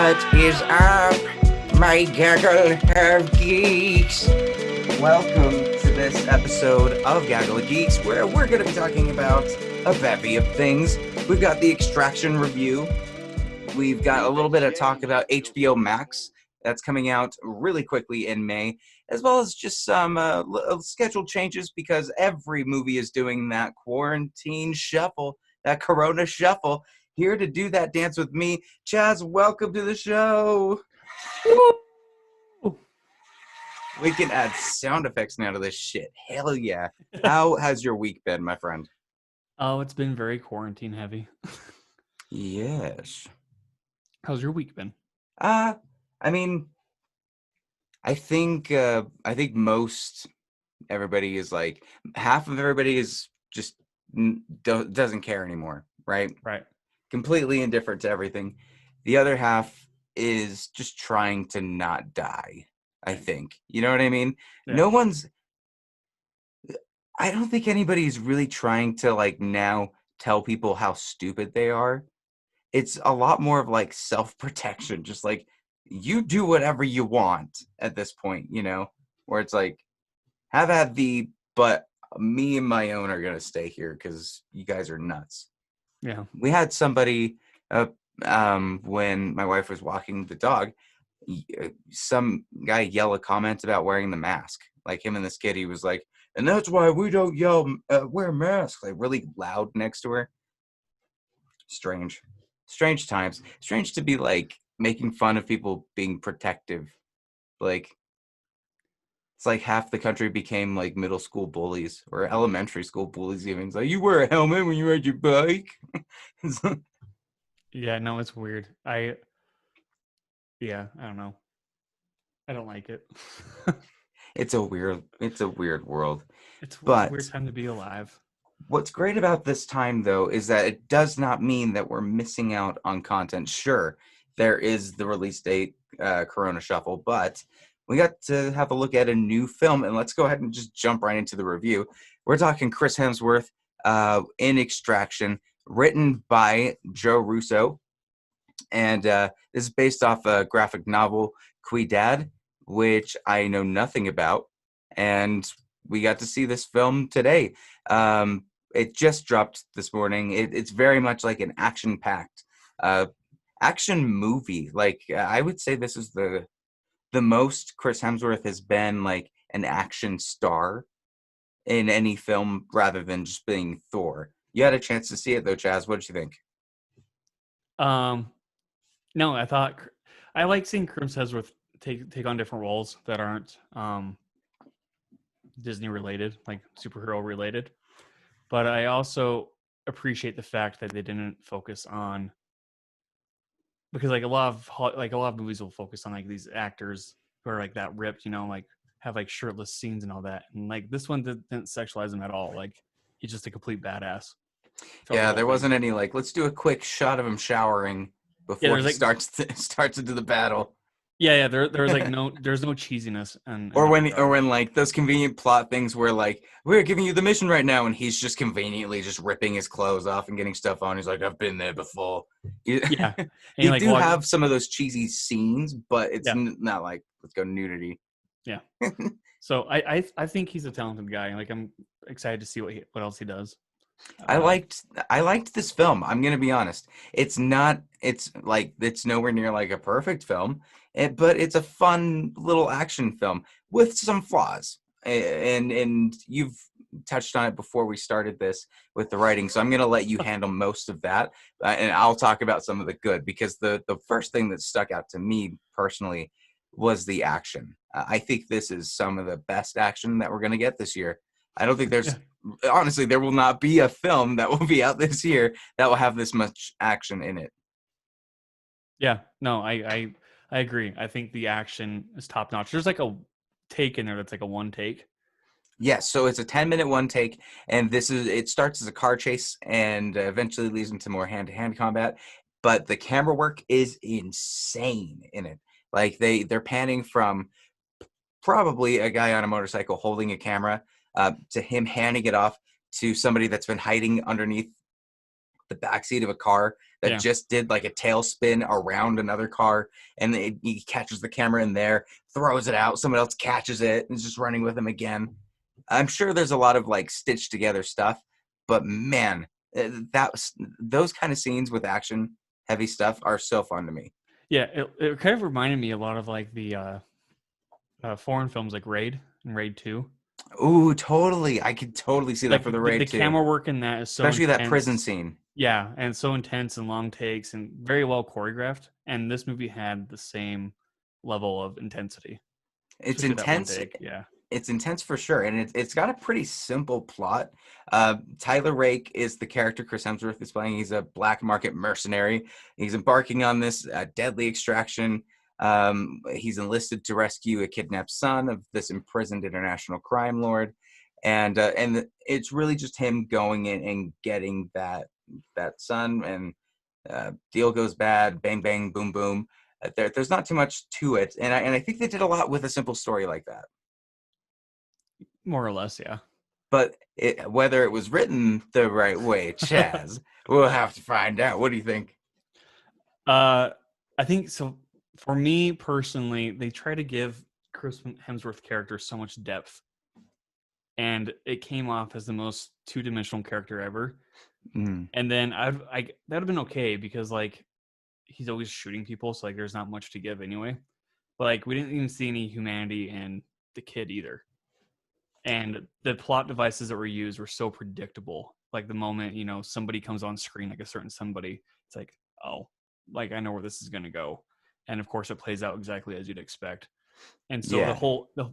What is up, my Gaggle of Geeks? Welcome to this episode of Gaggle of Geeks, where we're going to be talking about a bevy of things. We've got the Extraction review. We've got a little bit of talk about HBO Max that's coming out really quickly in May, as well as just some schedule changes because every movie is doing that quarantine shuffle, that Corona shuffle. Here to do that dance with me, Chaz, welcome to the show. Woo! We can add sound effects now to this shit. Hell yeah. How has your week been, my friend? Oh, it's been very quarantine heavy. Yes. How's your week been? I mean, I think most everybody is like, half of everybody is just doesn't care anymore, right? Right. Completely indifferent to everything. The other half is just trying to not die, I think. You know what I mean? Yeah. I don't think anybody's really trying to like now tell people how stupid they are. It's a lot more of like self-protection, just like you do whatever you want at this point, you know, where it's like, have at thee, but me and my own are going to stay here because you guys are nuts. Yeah. We had somebody, when my wife was walking the dog, some guy yell a comment about wearing the mask. Like him and this kid, he was like, and that's why we don't wear masks, like really loud next to her. Strange times. Strange to be like making fun of people being protective. Like, it's like half the country became like middle school bullies or elementary school bullies even. It's like, you wear a helmet when you ride your bike. Yeah, no, it's weird. I don't know. I don't like it. It's a weird world. It's a But weird time to be alive. what's great about this time, though, is that it does not mean that we're missing out on content. Sure, there is the release date, Corona Shuffle, but we got to have a look at a new film, and let's go ahead and just jump right into the review. We're talking Chris Hemsworth in Extraction, written by Joe Russo, and this is based off a graphic novel, Dad, which I know nothing about, and we got to see this film today. It just dropped this morning. It's very much like an action-packed action movie. Like I would say this is the most Chris Hemsworth has been like an action star in any film rather than just being Thor. You had a chance to see it though, Chaz. What did you think? No, I like seeing Chris Hemsworth take on different roles that aren't Disney related, like superhero related. But I also appreciate the fact that they didn't focus on, because like a lot of movies will focus on like these actors who are like that ripped, you know, like have like shirtless scenes and all that, and like this one didn't sexualize him at all. Like he's just a complete badass. Yeah, there wasn't any like, let's do a quick shot of him showering before he like starts into the battle. yeah. There's like there's no cheesiness and Or when like those convenient plot things where like, we're giving you the mission right now, and he's just conveniently just ripping his clothes off and getting stuff on. He's like, I've been there before. Yeah, and you like, do have some of those cheesy scenes, but it's Yeah. not like, let's go nudity. Yeah. So I think he's a talented guy. Like I'm excited to see what else he does. I liked this film. I'm gonna be honest. It's nowhere near like a perfect film, but it's a fun little action film with some flaws. And you've touched on it before we started this with the writing, so I'm gonna let you handle most of that, and I'll talk about some of the good, because the first thing that stuck out to me personally was the action. I think this is some of the best action that we're gonna get this year. I don't think there's honestly, there will not be a film that will be out this year that will have this much action in it. Yeah. No, I agree. I think the action is top notch. There's like a take in there that's like a one take. Yes, so it's a 10-minute one take, and it starts as a car chase and eventually leads into more hand-to-hand combat, but the camera work is insane in it. Like they're panning from probably a guy on a motorcycle holding a camera to him handing it off to somebody that's been hiding underneath the backseat of a car that Yeah. just did like a tailspin around another car, and he catches the camera in there, throws it out, someone else catches it and is just running with him again. I'm sure there's a lot of like stitched together stuff, but man, those kind of scenes with action heavy stuff are so fun to me. Yeah, it kind of reminded me a lot of like the foreign films like Raid and Raid 2. Ooh, totally. I could totally see that Like for the the raid too, camera work in that is so especially that prison intense. scene. Yeah, and so intense and long takes and very well choreographed. And this movie had the same level of intensity, It's especially that one intense. take. Yeah. It's intense for sure, and it's got a pretty simple plot. Tyler Rake is the character Chris Hemsworth is playing. He's a black market mercenary. He's embarking on this deadly extraction. He's enlisted to rescue a kidnapped son of this imprisoned international crime lord, and it's really just him going in and getting that son. And deal goes bad. Bang bang boom boom. There's not too much to it, and I think they did a lot with a simple story like that. More or less, yeah. But whether it was written the right way, Chaz, we'll have to find out. What do you think? I think so. For me personally, they try to give Chris Hemsworth character so much depth, and it came off as the most two-dimensional character ever. Mm, And then I that'd have been okay because like he's always shooting people, so like there's not much to give anyway. But like we didn't even see any humanity in the kid either. And the plot devices that were used were so predictable. Like the moment, somebody comes on screen, like a certain somebody, it's like, oh, like I know where this is gonna go. And of course it plays out exactly as you'd expect. And so yeah.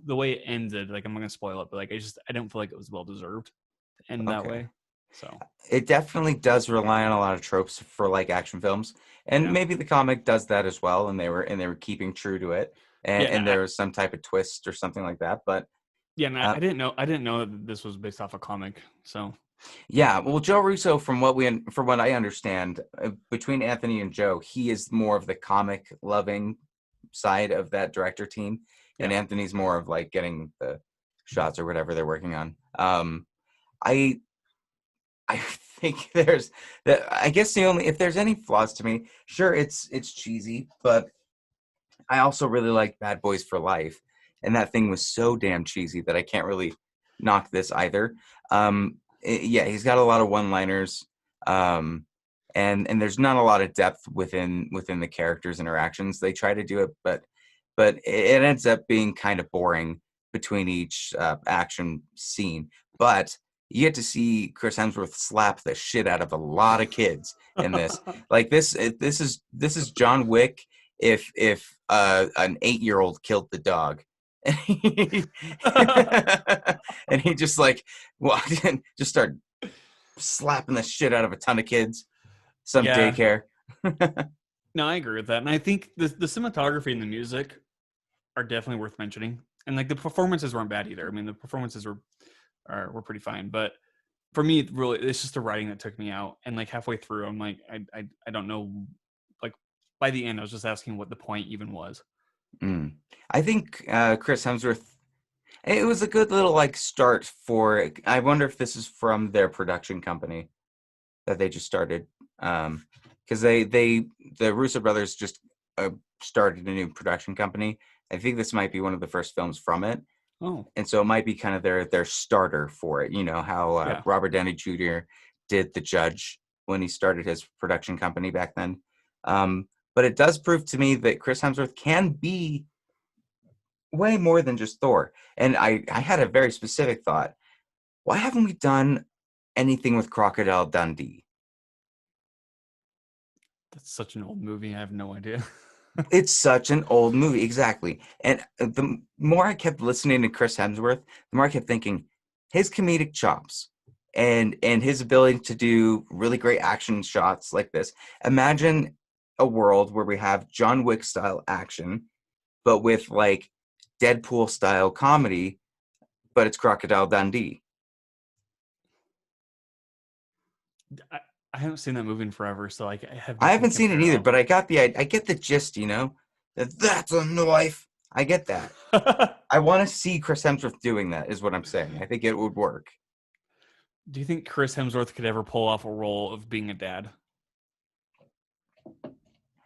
the way it ended, like I'm not gonna spoil it, but like I don't feel like it was well deserved to end that Okay. way. So It definitely does rely on a lot of tropes for like action films, and yeah. maybe the comic does that as well. And they were keeping true to it, and, Yeah, and there was some type of twist or something like that. But yeah, and uh, I didn't know that this was based off a comic. So yeah, well, Joe Russo, from what I understand, between Anthony and Joe, he is more of the comic loving side of that director team, and yeah. Anthony's more of like getting the shots or whatever they're working on. I I think there's that. I guess the only if there's any flaws to me, sure, it's cheesy, but I also really like Bad Boys for Life, and that thing was so damn cheesy that I can't really knock this either. Yeah, he's got a lot of one-liners, um, and there's not a lot of depth within the characters' interactions. They try to do it, but it ends up being kind of boring between each action scene. But you get to see Chris Hemsworth slap the shit out of a lot of kids in this. Like this is John Wick if an 8-year-old killed the dog. And he just like walked in, just started slapping the shit out of a ton of kids. Some Yeah. daycare. No, I agree with that. And I think the cinematography and the music are definitely worth mentioning. And like the performances weren't bad either. I mean, the performances were pretty fine. But for me, really, it's just the writing that took me out. And like halfway through, I'm like, I don't know. Like by the end, I was just asking what the point even was. Mm. I think Chris Hemsworth. It was a good little like start for. I wonder if this is from their production company that they just started, because the Russo brothers just started a new production company. I think this might be one of the first films from it, Oh, and so it might be kind of their starter for it. You know how yeah. Robert Downey Jr. did The Judge when he started his production company back then. But it does prove to me that Chris Hemsworth can be way more than just Thor. And I had a very specific thought. Why haven't we done anything with Crocodile Dundee? That's such an old movie. I have no idea. It's such an old movie, exactly. And the more I kept listening to Chris Hemsworth, the more I kept thinking his comedic chops and his ability to do really great action shots like this. Imagine a world where we have John Wick style action, but with like Deadpool style comedy, but it's Crocodile Dundee. I, I haven't seen that movie in forever, so like I have I nothing haven't to seen it compare either, off but I get the gist, you know. That's a knife. I get that. of. I want to see Chris Hemsworth doing that, is what I'm saying. I think it would work. Do you think Chris Hemsworth could ever pull off a role of being a dad?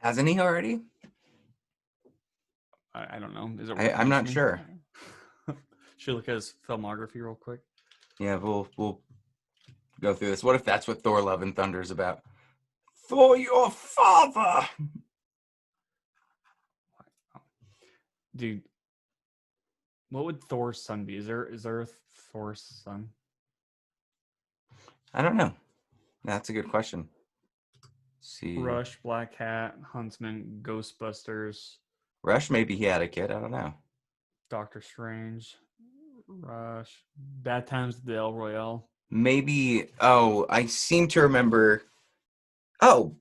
Hasn't he already? I don't know. Is it worth I'm not mentioning? sure. Should we look at his filmography real quick? Yeah, we'll go through this. What if that's what Thor: Love and Thunder is about? For your father. Dude, what would Thor's son be? Is there a Thor's son? I don't know. That's a good question. See, Rush, Black Hat, Huntsman, Ghostbusters, Rush. Maybe he had a kid. I don't know. Doctor Strange, Rush, Bad Times at the El Royale. Maybe. Oh, I seem to remember. Oh,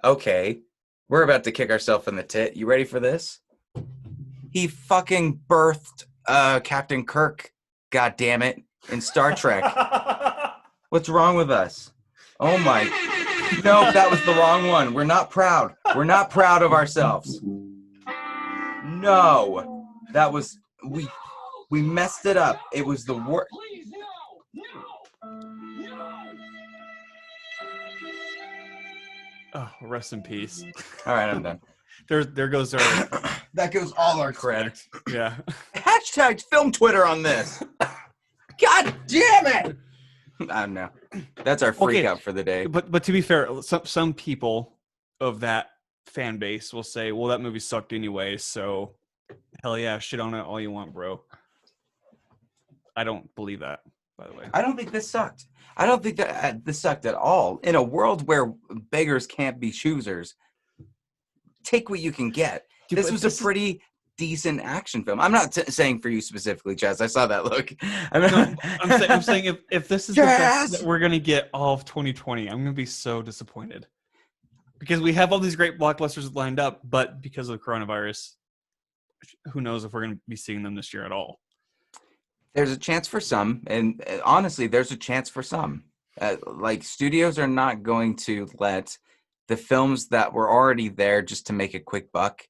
okay. We're about to kick ourselves in the tit. You ready for this? He fucking birthed Captain Kirk. God damn it! In Star Trek. What's wrong with us? Oh my. No, that was the wrong one. We're not proud. We're not proud of ourselves. No. That was we messed it up. It was the worst. Oh, rest in peace. All right, I'm done. There goes our That goes all our credit. yeah. Hashtag film Twitter on this. God damn it. I don't know. That's our freak out for the day. But to be fair, some people of that fan base will say, "Well, that movie sucked anyway, so hell yeah, shit on it all you want, bro." I don't believe that, by the way. I don't think this sucked. I don't think that this sucked at all. In a world where beggars can't be choosers, take what you can get. Dude, This was a pretty decent action film. I'm not saying for you specifically, Chaz. I saw that look. I'm saying if this is Chaz! the best that we're gonna get all of 2020, I'm gonna be so disappointed because we have all these great blockbusters lined up, but because of the coronavirus, who knows if we're gonna be seeing them this year at all. There's a chance for some, and honestly, there's a chance for some. Like studios are not going to let the films that were already there just to make a quick buck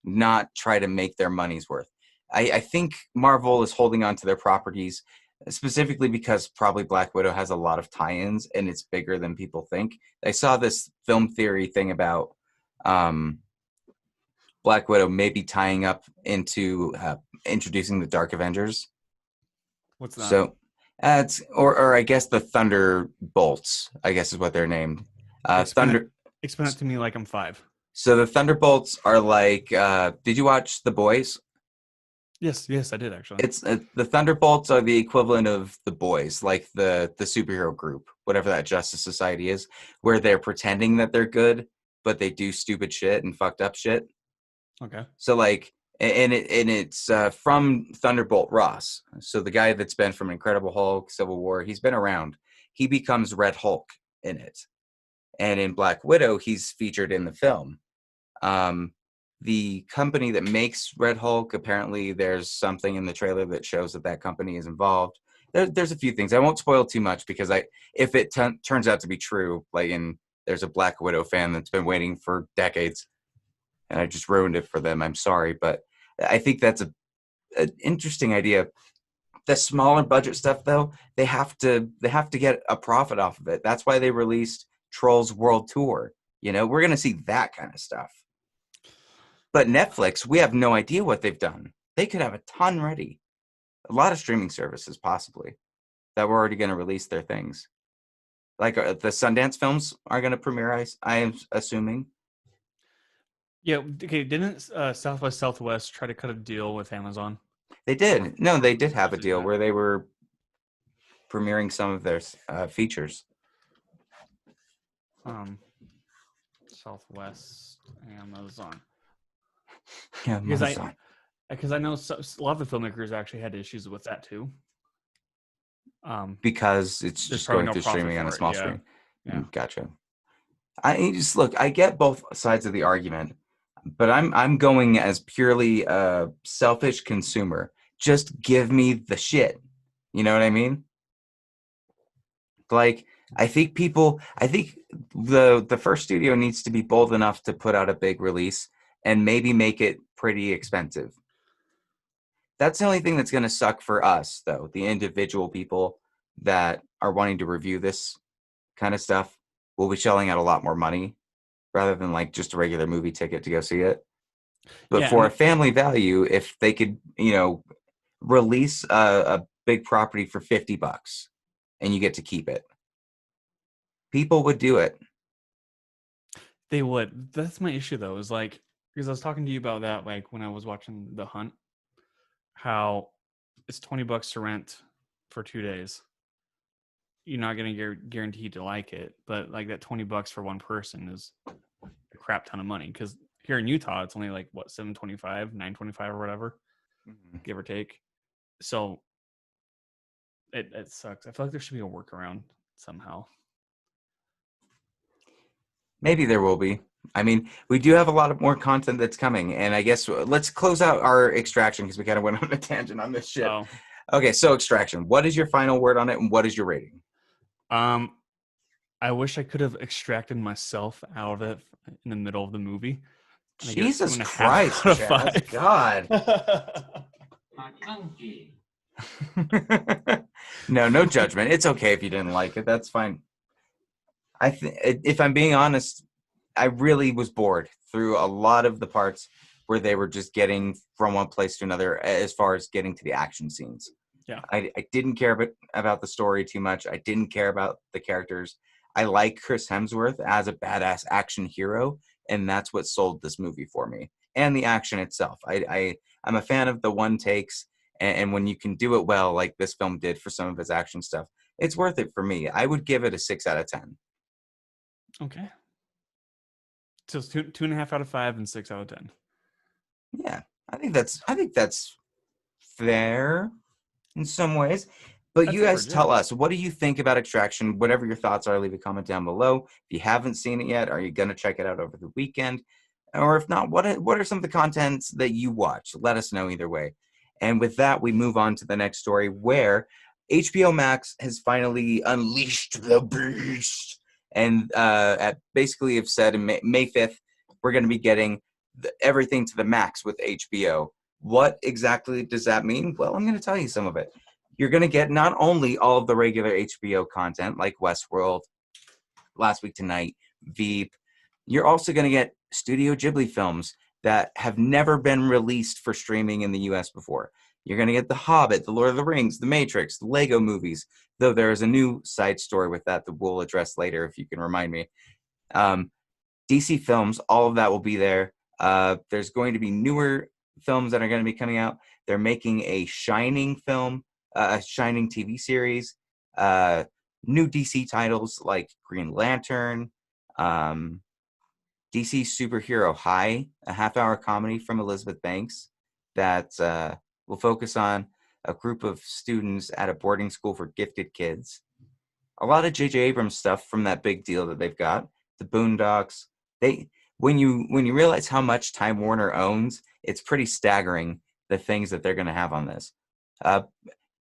not try to make their money's worth. I think Marvel is holding on to their properties specifically because probably Black Widow has a lot of tie-ins and it's bigger than people think. I saw this film theory thing about Black Widow maybe tying up into introducing the Dark Avengers. What's that? So it's or I guess the Thunderbolts, I guess is what they're named. Explain it to me like I'm 5. So the Thunderbolts are like, did you watch The Boys? Yes, I did actually. It's the Thunderbolts are the equivalent of The Boys, like the superhero group, whatever that Justice Society is, where they're pretending that they're good, but they do stupid shit and fucked up shit. Okay. So like, and it's from Thunderbolt Ross. So the guy that's been from Incredible Hulk, Civil War, he's been around. He becomes Red Hulk in it. And in Black Widow, he's featured in the film. The company that makes Red Hulk, apparently there's something in the trailer that shows that company is involved. There's a few things. I won't spoil too much because if it turns out to be true, there's a Black Widow fan that's been waiting for decades, and I just ruined it for them. I'm sorry, but I think that's an interesting idea. The smaller budget stuff, though, they have to get a profit off of it. That's why they released Trolls World Tour. We're gonna see that kind of stuff. But Netflix, we have no idea what they've done. They could have a ton ready. A lot of streaming services, possibly, that were already going to release their things. Like the Sundance films are going to premiere, I am assuming. Yeah, okay, didn't South by Southwest try to cut a deal with Amazon? They did. No, they did have a deal where they were premiering some of their features. Southwest Amazon. Yeah, because I know a lot of the filmmakers actually had issues with that too. Because it's just going through streaming on a small screen. Yeah. Gotcha. I get both sides of the argument, but I'm going as purely a selfish consumer. Just give me the shit. You know what I mean? Like, I think the first studio needs to be bold enough to put out a big release and maybe make it pretty expensive. That's the only thing that's going to suck for us, though, the individual people that are wanting to review this kind of stuff will be shelling out a lot more money rather than like just a regular movie ticket to go see it. But Yeah, for and a family value, if they could, release a big property for $50 and you get to keep it, people would do it. they would. That's my issue though. Is like because I was talking to you about that like when I was watching The Hunt, how it's $20 to rent for 2 days. You're not going to guaranteed to like it, but like that $20 for one person is a crap ton of money. Because here in Utah, it's only like what $7.25, $9.25 or whatever, give or take. So it sucks. I feel like there should be a workaround somehow. Maybe there will be. I mean, we do have a lot of more content that's coming, and I guess let's close out our Extraction because we kind of went on a tangent on this shit. Oh, Okay, so Extraction. What is your final word on it, and what is your rating? I wish I could have extracted myself out of it in the middle of the movie. And I give it two Jesus and a half Christ, out of Chaz. 5. God. No judgment. It's okay if you didn't like it. That's fine. If I'm being honest, I really was bored through a lot of the parts where they were just getting from one place to another as far as getting to the action scenes. Yeah. I didn't care about the story too much. I didn't care about the characters. I like Chris Hemsworth as a badass action hero, and that's what sold this movie for me. And the action itself. I'm a fan of the one takes, and when you can do it well, like this film did for some of its action stuff, it's worth it for me. I would give it a 6 out of 10. Okay. So it's two and a half out of 5 and 6 out of 10. Yeah, I think that's fair in some ways. But That's you guys average, yeah. tell us, what do you think about Extraction? Whatever your thoughts are, leave a comment down below. If you haven't seen it yet, are you going to check it out over the weekend? Or if not, what are some of the contents that you watch? Let us know either way. And with that, we move on to the next story where HBO Max has finally unleashed the beast. And at basically have said in May 5th, we're going to be getting everything to the max with HBO. What exactly does that mean? Well, I'm going to tell you some of it. You're going to get not only all of the regular HBO content like Westworld, Last Week Tonight, Veep, you're also going to get Studio Ghibli films that have never been released for streaming in the US before. You're going to get The Hobbit, The Lord of the Rings, The Matrix, the Lego movies, though there is a new side story with that we'll address later if you can remind me. DC films, all of that will be there. There's going to be newer films that are going to be coming out. They're making a Shining film, a Shining TV series, new DC titles like Green Lantern, DC Superhero High, a half-hour comedy from Elizabeth Banks that will focus on a group of students at a boarding school for gifted kids. A lot of J.J. Abrams stuff from that big deal that they've got. The Boondocks. When you realize how much Time Warner owns, it's pretty staggering the things that they're going to have on this.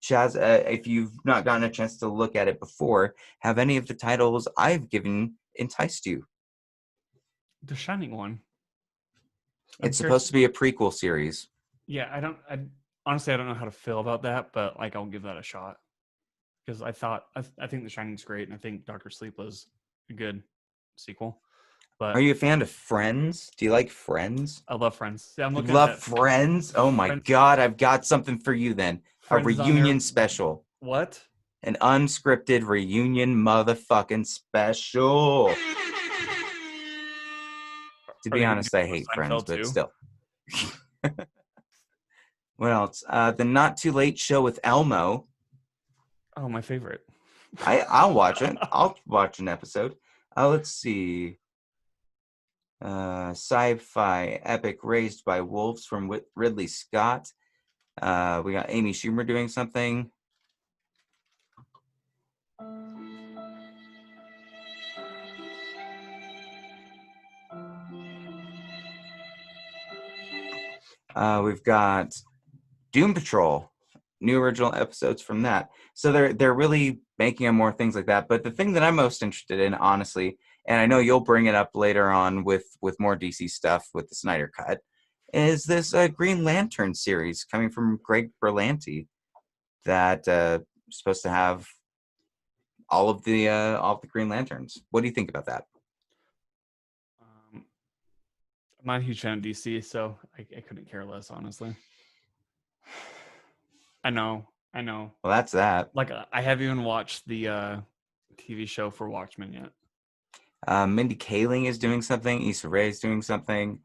Chaz, if you've not gotten a chance to look at it before, have any of the titles I've given enticed you? The Shining one. It's supposed to be a prequel series. Yeah, I honestly I don't know how to feel about that, but like I'll give that a shot because I think The Shining's great, and I think Doctor Sleep was a good sequel. But Are you a fan of Friends? Do you like Friends? I love Friends. Yeah, I'm You looking at love that. Friends? Oh my Friends, God, I've got something for you then. A Friends is on there. reunion special. What? An unscripted reunion motherfucking special. To Are be they going to honest, do I hate Friends, Seinfeld but too? still. What else? The Not Too Late Show with Elmo. Oh, my favorite. I'll watch it. I'll watch an episode. Let's see. Sci-fi epic Raised by Wolves from Ridley Scott. We got Amy Schumer doing something. We've got Doom Patrol, new original episodes from that. So they're really making on more things like that. But the thing that I'm most interested in, honestly, and I know you'll bring it up later on with more DC stuff with the Snyder Cut, is this Green Lantern series coming from Greg Berlanti that is supposed to have all of the Green Lanterns. What do you think about that? I'm not a huge fan of DC, so I couldn't care less, honestly. I know. Well, that's that. Like, I haven't even watched the TV show for Watchmen yet. Mindy Kaling is doing something. Issa Rae is doing something.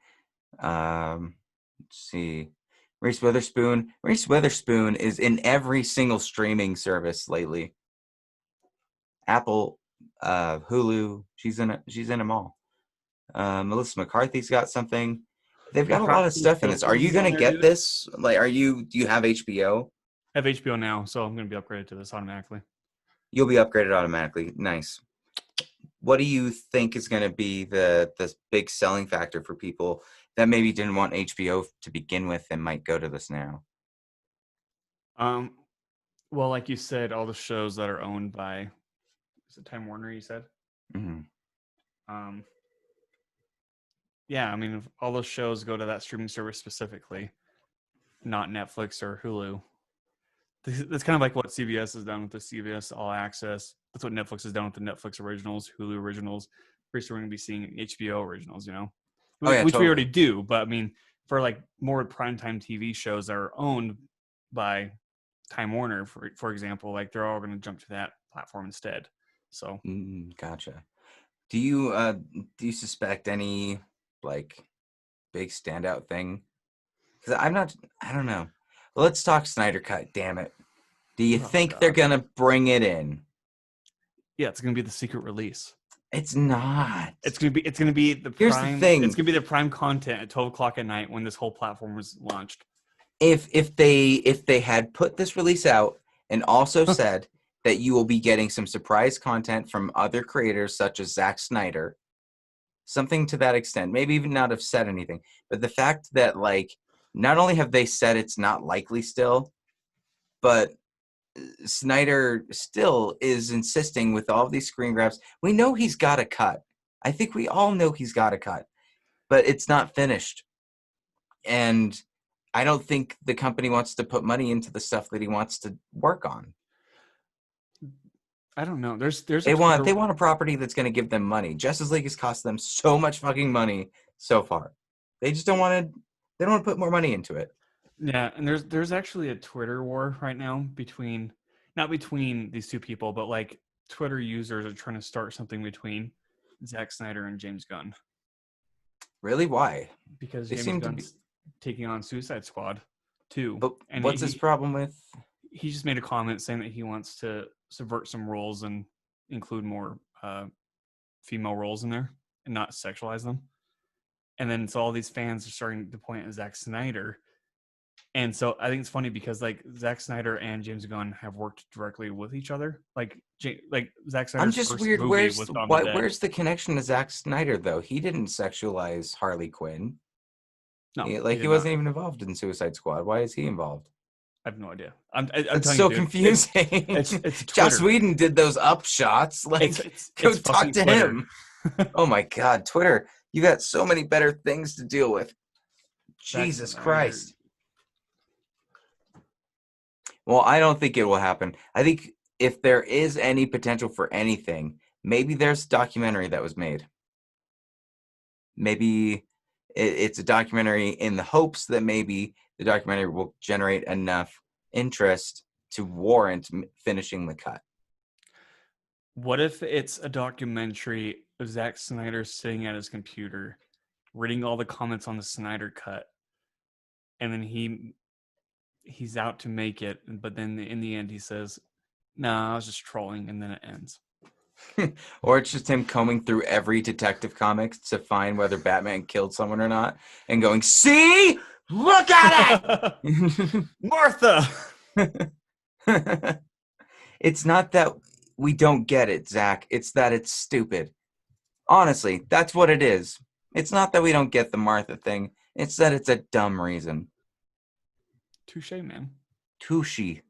Let's see. Reese Witherspoon. Reese Witherspoon is in every single streaming service lately. Apple, Hulu. She's in them all. Melissa McCarthy's got something. They've got a lot of stuff in this. Are you gonna get this? Like, do you have HBO? I have HBO now, so I'm gonna be upgraded to this automatically. You'll be upgraded automatically. Nice. What do you think is going to be the big selling factor for people that maybe didn't want HBO to begin with and might go to this now? Well, like you said, all the shows that are owned by, is it Time Warner, you said? Mm-hmm. Yeah, I mean, if all those shows go to that streaming service specifically, not Netflix or Hulu. That's kind of like what CBS has done with the CBS All Access. That's what Netflix has done with the Netflix originals, Hulu originals. Pretty soon we're going to be seeing HBO originals, Oh, yeah, which totally. we already do. But I mean, for like more primetime TV shows that are owned by Time Warner, for example, like they're all going to jump to that platform instead. So, gotcha. Do you suspect any like big standout thing? Because I don't know. Let's talk Snyder Cut. Damn it. Do you think they're gonna bring it in? Yeah, it's gonna be the secret release. It's not. It's gonna be the prime. Here's the thing. It's gonna be the prime content at 12 o'clock at night when this whole platform was launched. If they had put this release out and also said that you will be getting some surprise content from other creators such as Zack Snyder, something to that extent, maybe even not have said anything, but the fact that like not only have they said it's not likely still, but Snyder still is insisting with all of these screen grabs. We know he's got a cut. I think we all know he's got a cut, but it's not finished. And I don't think the company wants to put money into the stuff that he wants to work on. I don't know. They want a property that's going to give them money. Justice League has cost them so much fucking money so far. They just don't want to. They don't want to put more money into it. Yeah, and there's actually a Twitter war right now not between these two people, but like Twitter users are trying to start something between Zack Snyder and James Gunn. Really? Why? Because James Gunn's taking on Suicide Squad too. But what's his problem with? He just made a comment saying that he wants to subvert some roles and include more female roles in there and not sexualize them. And then so all these fans are starting to point at Zack Snyder. And so I think it's funny because like Zack Snyder and James Gunn have worked directly with each other. Like Zack Snyder's I'm just first weird. movie was Dawn of the Dead. Where's the connection to Zack Snyder though? He didn't sexualize Harley Quinn. No, he wasn't even involved in Suicide Squad. Why is he involved? I have no idea. I'm it's so confusing. It's Joss Whedon did those upshots. Like, go talk to him. Oh my God, Twitter! You got so many better things to deal with. Jesus Christ. Well, I don't think it will happen. I think if there is any potential for anything, maybe there's a documentary that was made. Maybe it's a documentary in the hopes that maybe the documentary will generate enough interest to warrant finishing the cut. What if it's a documentary of Zack Snyder sitting at his computer, reading all the comments on the Snyder cut, and then he's out to make it, but then in the end he says, "Nah, I was just trolling," and then it ends. Or it's just him combing through every Detective Comics to find whether Batman killed someone or not, and going, "See, look at it, Martha." It's not that we don't get it, Zach. It's that it's stupid. Honestly, that's what it is. It's not that we don't get the Martha thing. It's that it's a dumb reason. Touche, man. Tushy.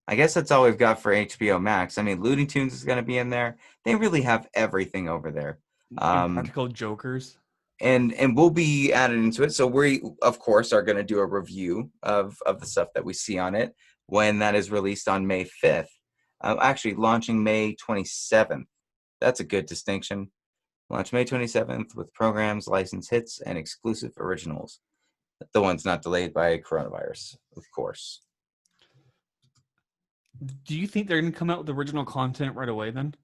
I guess that's all we've got for HBO Max. I mean, Looney Tunes is going to be in there. They really have everything over there. Practical Jokers. And we'll be added into it. So we, of course, are going to do a review of the stuff that we see on it. when that is released on May 5th. Actually, launching May 27th. That's a good distinction. Launch May 27th with programs, licensed hits, and exclusive originals. The one's not delayed by coronavirus, of course. Do you think they're going to come out with original content right away then?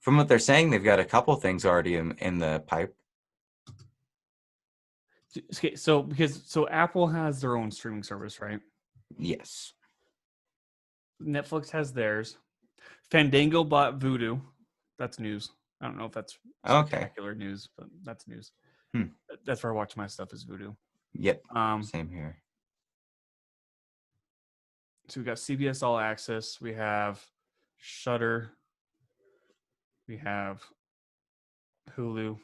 From what they're saying, they've got a couple things already in the pipe. Okay, so Apple has their own streaming service, right? Yes. Netflix has theirs. Fandango bought Vudu. That's news. I don't know if that's spectacular news, but that's news. That's where I watch my stuff is Vudu. Yep. Same here. So we got CBS All Access. We have Shudder. We have Hulu.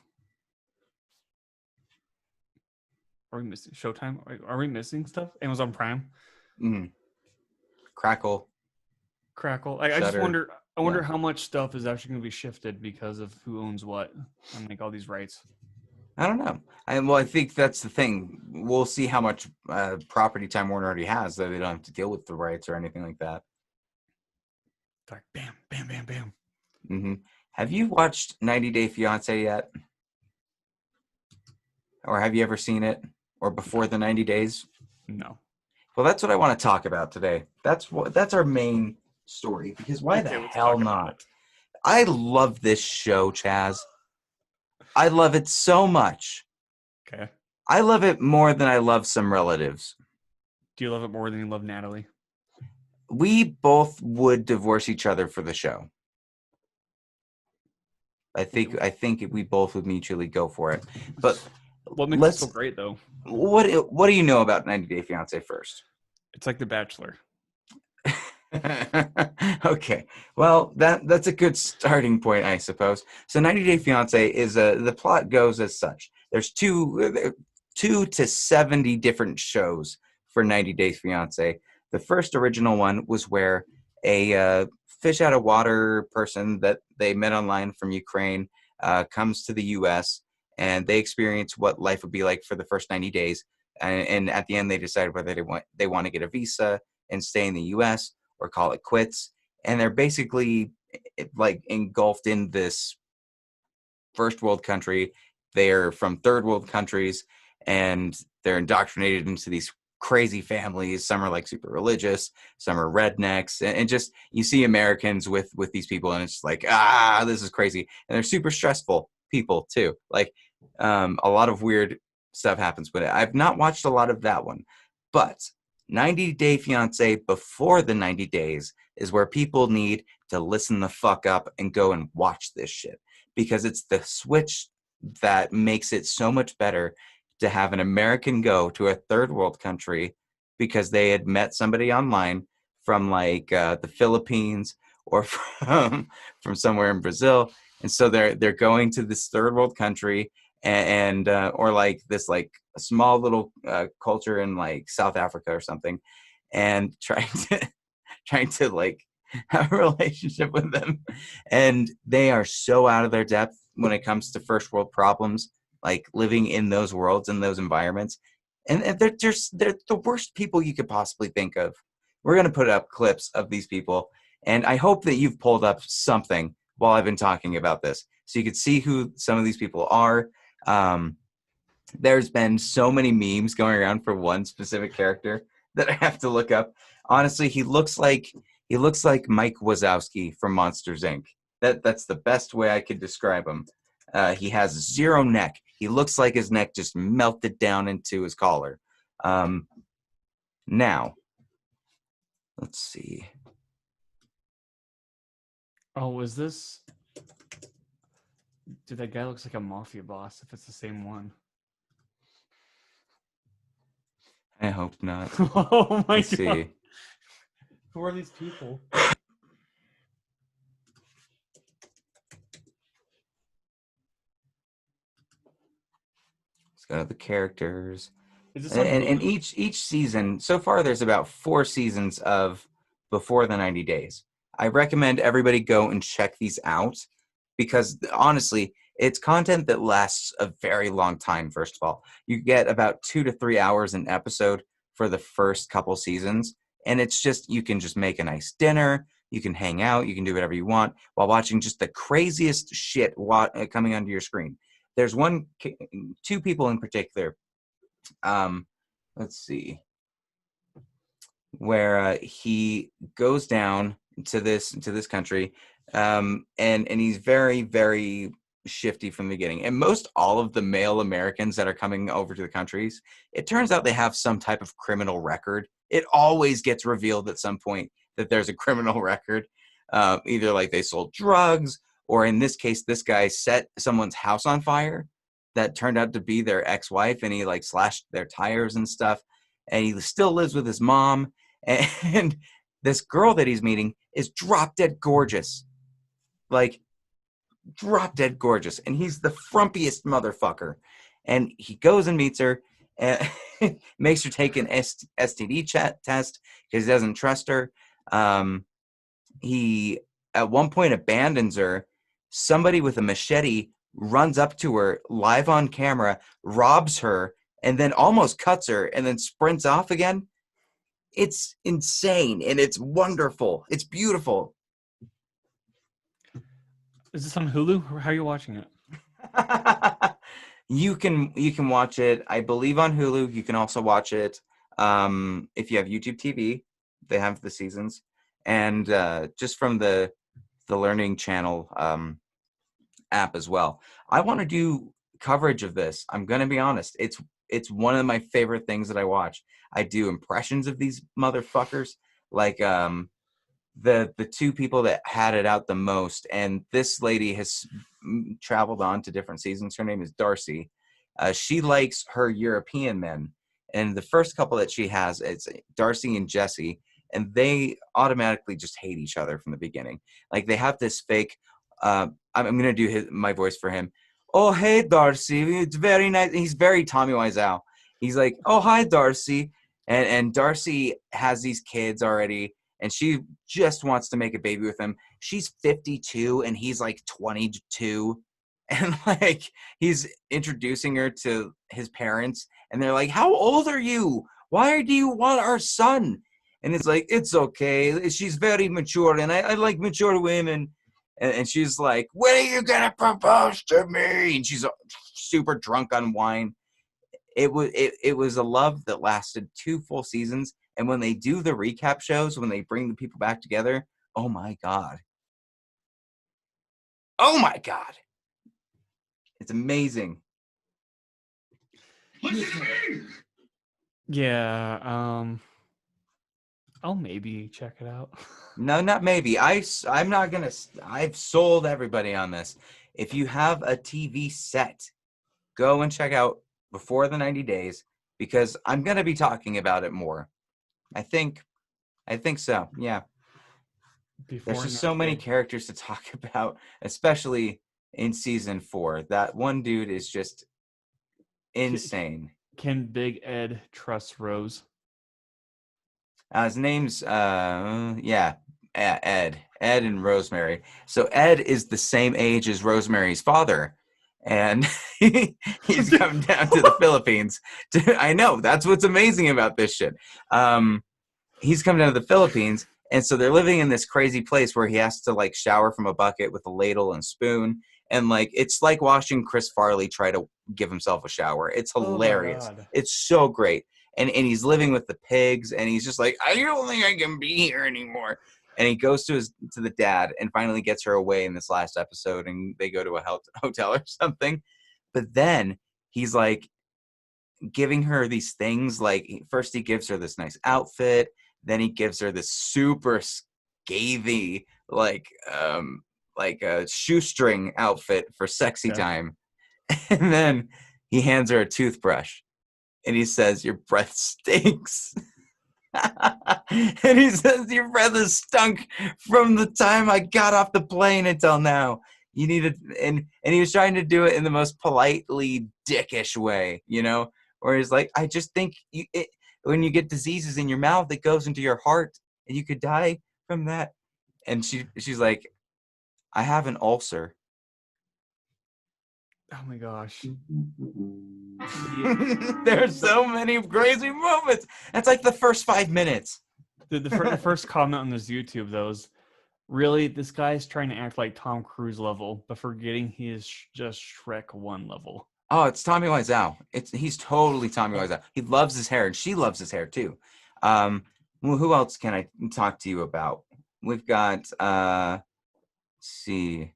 Are we missing Showtime? Are we missing stuff? Amazon Prime. Crackle. I just wonder. I wonder how much stuff is actually going to be shifted because of who owns what and like all these rights. I don't know. I think that's the thing. We'll see how much property Time Warner already has, so they don't have to deal with the rights or anything like that. It's like bam, bam, bam, bam. Mm-hmm. Have you watched 90 Day Fiancé yet? Or have you ever seen it? Or Before the 90 Days? No. Well, that's what I want to talk about today. That's our main story. Because why the hell not? I love this show, Chaz. I love it so much. Okay. I love it more than I love Some Relatives. Do you love it more than you love Natalie? We both would divorce each other for the show. I think we both would mutually go for it. But what makes it so great, though? What do you know about 90 Day Fiancé first? It's like The Bachelor. Okay, well that's a good starting point, I suppose. So 90 Day Fiancé is the plot goes as such. There's two to 70 different shows for 90 Day Fiancé. The first original one was where a fish out of water person that they met online from Ukraine comes to the U.S. and they experience what life would be like for the first 90 days. And at the end, they decide whether they want to get a visa and stay in the U.S. or call it quits. And they're basically like engulfed in this first world country. They're from third world countries, and they're indoctrinated into these crazy families. Some are like super religious, some are rednecks, and just you see Americans with these people, and it's like, this is crazy. And they're super stressful people too. Like a lot of weird stuff happens with it. I've not watched a lot of that one, but 90 Day Fiancé Before the 90 Days is where people need to listen the fuck up and go and watch this shit, because it's the switch that makes it so much better to have an American go to a third world country because they had met somebody online from like the Philippines or from somewhere in Brazil, and so they're going to this third world country and or like this like a small little culture in like South Africa or something, and trying to like have a relationship with them, and they are so out of their depth when it comes to first world problems, like living in those worlds and those environments, and they're the worst people you could possibly think of. We're going to put up clips of these people, and I hope that you've pulled up something while I've been talking about this so you could see who some of these people are. There's been so many memes going around for one specific character that I have to look up. Honestly, he looks like Mike Wazowski from Monsters Inc. That's the best way I could describe him. He has zero neck. He looks like his neck just melted down into his collar. Now, let's see. Oh, is this? Dude, that guy looks like a mafia boss. If it's the same one. I hope not. Oh my Let's god! see. Who are these people? It's got the characters. Is this on And Hulu? each season, so far there's about 4 seasons of Before the 90 Days. I recommend everybody go and check these out because honestly, it's content that lasts a very long time. First of all, you get about 2 to 3 hours an episode for the first couple seasons, And it's just, you can just make a nice dinner, you can hang out, you can do whatever you want while watching just the craziest shit coming onto your screen. There's two people in particular. Let's see, where he goes down to this country, and he's very, very shifty from the beginning. And most all of the male Americans that are coming over to the countries, it turns out they have some type of criminal record. It always gets revealed at some point that there's a criminal record. Either like they sold drugs, or in this case, this guy set someone's house on fire that turned out to be their ex-wife, and he like slashed their tires and stuff. And he still lives with his mom. And this girl that he's meeting is drop dead gorgeous. Like, drop dead gorgeous. And he's the frumpiest motherfucker. And he goes and meets her and makes her take an STD test because he doesn't trust her. He, at one point, abandons her. Somebody with a machete runs up to her live on camera, robs her, and then almost cuts her, and then sprints off again. It's insane, and it's wonderful. It's beautiful. Is this on Hulu? How are you watching it? You can watch it, I believe, on Hulu. You can also watch it if you have YouTube TV. They have the seasons, and just from the Learning Channel app as well. I want to do coverage of this. I'm gonna be honest. It's one of my favorite things that I watch. I do impressions of these motherfuckers, like the two people that had it out the most. And this lady has traveled on to different seasons. Her name is Darcy. She likes her European men, and the first couple that she has, it's Darcy and Jesse, and they automatically just hate each other from the beginning. Like, they have this fake. I'm gonna do my voice for him. Oh, hey, Darcy. It's very nice. He's very Tommy Wiseau. He's like, oh, hi, Darcy. And Darcy has these kids already, and she just wants to make a baby with him. She's 52, and he's like 22. And like, he's introducing her to his parents, and they're like, how old are you? Why do you want our son? And it's like, it's okay. She's very mature, and I like mature women. And she's like, when are you going to propose to me? And she's super drunk on wine. It was a love that lasted 2 full seasons. And when they do the recap shows, when they bring the people back together, oh my God. Oh my God. It's amazing. Yeah, I'll maybe check it out. No, not maybe. I'm not going to. I've sold everybody on this. If you have a TV set, go and check out before the 90 days, because I'm going to be talking about it more. I think so. Yeah. There's just so many characters to talk about, especially in season 4. That one dude is just insane. Can Big Ed trust Rose? His name's Ed and Rosemary. So Ed is the same age as Rosemary's father, and he's come down to the Philippines. I know, that's what's amazing about this shit. He's come down to the Philippines, and so they're living in this crazy place where he has to like shower from a bucket with a ladle and spoon, and like it's like watching Chris Farley try to give himself a shower. It's hilarious. Oh, it's so great. And he's living with the pigs, and he's just like, I don't think I can be here anymore. And he goes to the dad and finally gets her away in this last episode, and they go to a hotel or something. But then he's like giving her these things. Like, first he gives her this nice outfit, then he gives her this super scathy like a shoestring outfit for sexy time. And then he hands her a toothbrush, and he says, your breath stinks. And he says, your breath has stunk from the time I got off the plane until now. You need it. And he was trying to do it in the most politely dickish way, where he's like, I just think when you get diseases in your mouth, it goes into your heart, and you could die from that. And she's like, I have an ulcer. Oh my gosh. There's so many crazy moments. That's like the first 5 minutes. The first comment on this YouTube though is, really, this guy's trying to act like Tom Cruise level, but forgetting he is just Shrek 1 level. Oh, it's Tommy Wiseau. He's totally Tommy Wiseau. He loves his hair, and she loves his hair too. Well, who else can I talk to you about? We've got let's see.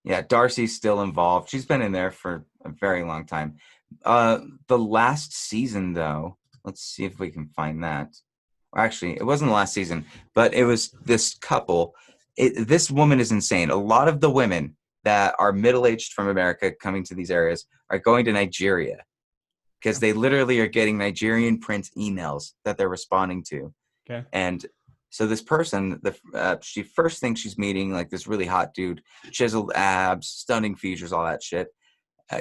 Yeah, Darcy's still involved. She's been in there for a very long time. The last season, though, let's see if we can find that. Actually, it wasn't the last season, but it was this couple. This woman is insane. A lot of the women that are middle-aged from America coming to these areas are going to Nigeria because they literally are getting Nigerian print emails that they're responding to. Okay. And so this person, she first thinks she's meeting like this really hot dude, chiseled abs, stunning features, all that shit.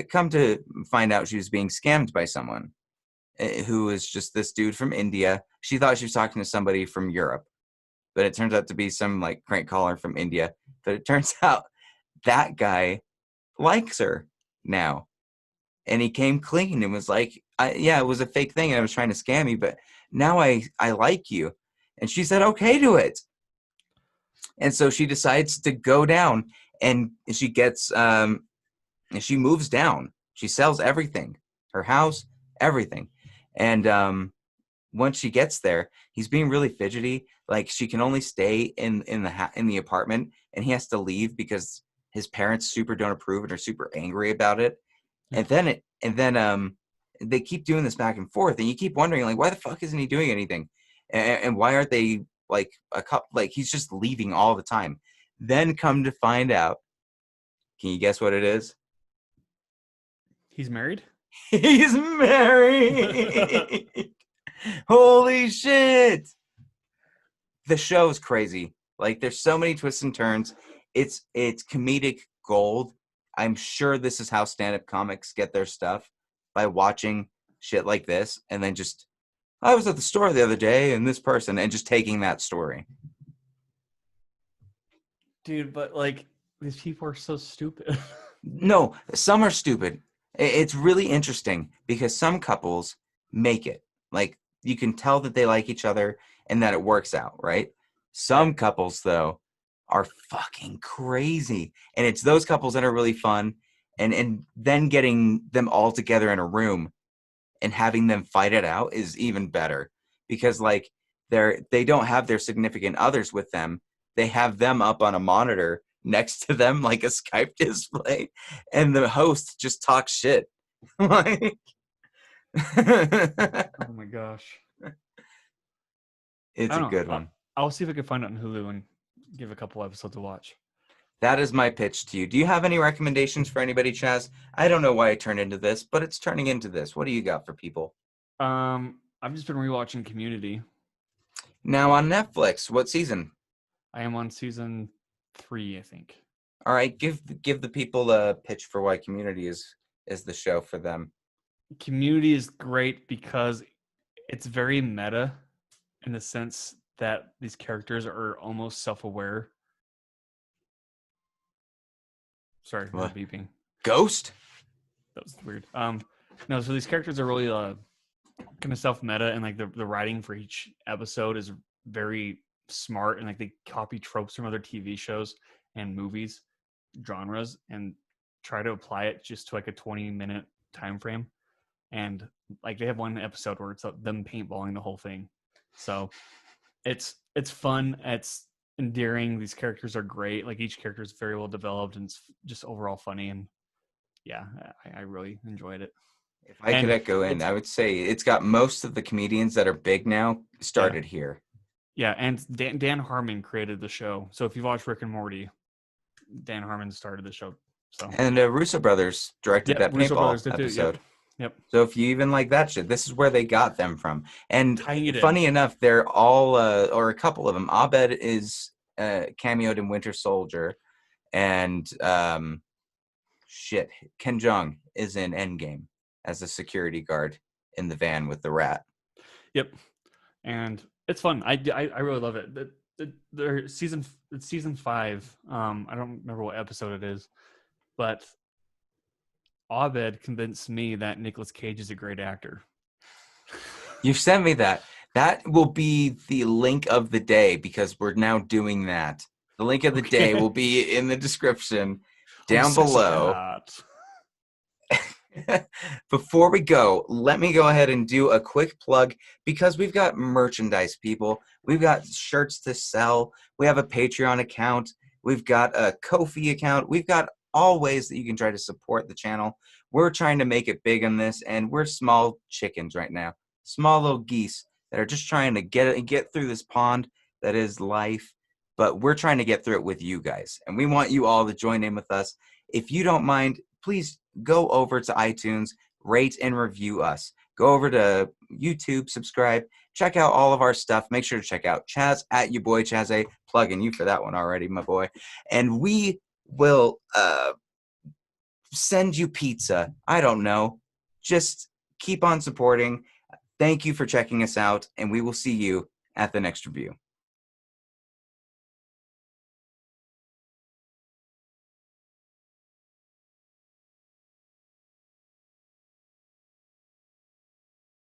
Come to find out she was being scammed by someone who is just this dude from India. She thought she was talking to somebody from Europe, but it turns out to be some like crank caller from India. But it turns out that guy likes her now. And he came clean and was like, yeah, it was a fake thing and I was trying to scam you, but now I like you. And she said okay to it. And so she decides to go down, and she gets she moves down. She sells everything, her house, everything. And once she gets there, he's being really fidgety. Like she can only stay in the apartment, and he has to leave because his parents super don't approve and are super angry about it. And then they keep doing this back and forth, and you keep wondering like, why the fuck isn't he doing anything, and why aren't they like a couple? Like he's just leaving all the time. Then come to find out, can you guess what it is? He's married? He's married. Holy shit! The show is crazy. Like there's so many twists and turns. It's comedic gold. I'm sure this is how stand-up comics get their stuff, by watching shit like this and then just, I was at the store the other day and this person, and just taking that story. Dude, but like these people are so stupid. No, some are stupid. It's really interesting because some couples make it. Like you can tell that they like each other and that it works out, right? Some couples though are fucking crazy. And it's those couples that are really fun, and then getting them all together in a room and having them fight it out is even better, because like they don't have their significant others with them. They have them up on a monitor next to them like a Skype display, and the host just talks shit. Like Oh my gosh. it's I a don't know. good one. I'll see if I can find it on Hulu and give a couple episodes to watch. That is my pitch to you. Do you have any recommendations for anybody, Chaz? I don't know why I turned into this, but it's turning into this. What do you got for people? I've just been rewatching Community. Now on Netflix, what season? I am on season 3, I think. All right, give the people a pitch for why Community is the show for them. Community is great because it's very meta in the sense that these characters are almost self-aware. Sorry for What? beeping. Ghost? That was weird. No, so these characters are really kind of self-meta, and like the writing for each episode is very smart, and like they copy tropes from other TV shows and movies genres and try to apply it just to like a 20-minute time frame. And like they have one episode where it's them paintballing the whole thing. So it's fun, it's endearing. These characters are great. Like each character is very well developed, and it's just overall funny. And yeah, I really enjoyed it. If I could echo in, I would say it's got most of the comedians that are big now started here. Yeah, and Dan Harmon created the show. So if you watch Rick and Morty, Dan Harmon started the show. So And Russo brothers directed that Russo brothers paintball did episode. Too. Yep. So if you even like that shit, this is where they got them from. And funny in. enough, they're all, or a couple of them. Abed is cameoed in Winter Soldier, and Ken Jeong is in Endgame as a security guard in the van with the rat. Yep, and it's fun. I really love it. It's season 5. I don't remember what episode it is, but Abed convinced me that Nicolas Cage is a great actor. You sent me that. That will be the link of the day because we're now doing that. The link of the day Okay. will be in the description I'm down sexy below. cat. Before we go, let me go ahead and do a quick plug because we've got merchandise, people. We've got shirts to sell. We have a Patreon account. We've got a Ko-fi account. We've got all ways that you can try to support the channel. We're trying to make it big on this, and we're small chickens right now, small little geese that are just trying to get through this pond that is life. But we're trying to get through it with you guys, and we want you all to join in with us. If you don't mind, please go over to iTunes, rate and review us. Go over to YouTube, subscribe, check out all of our stuff. Make sure to check out Chaz at your boy Chaz A. Plugging you for that one already, my boy. And we will send you pizza. I don't know. Just keep on supporting. Thank you for checking us out, and we will see you at the next review.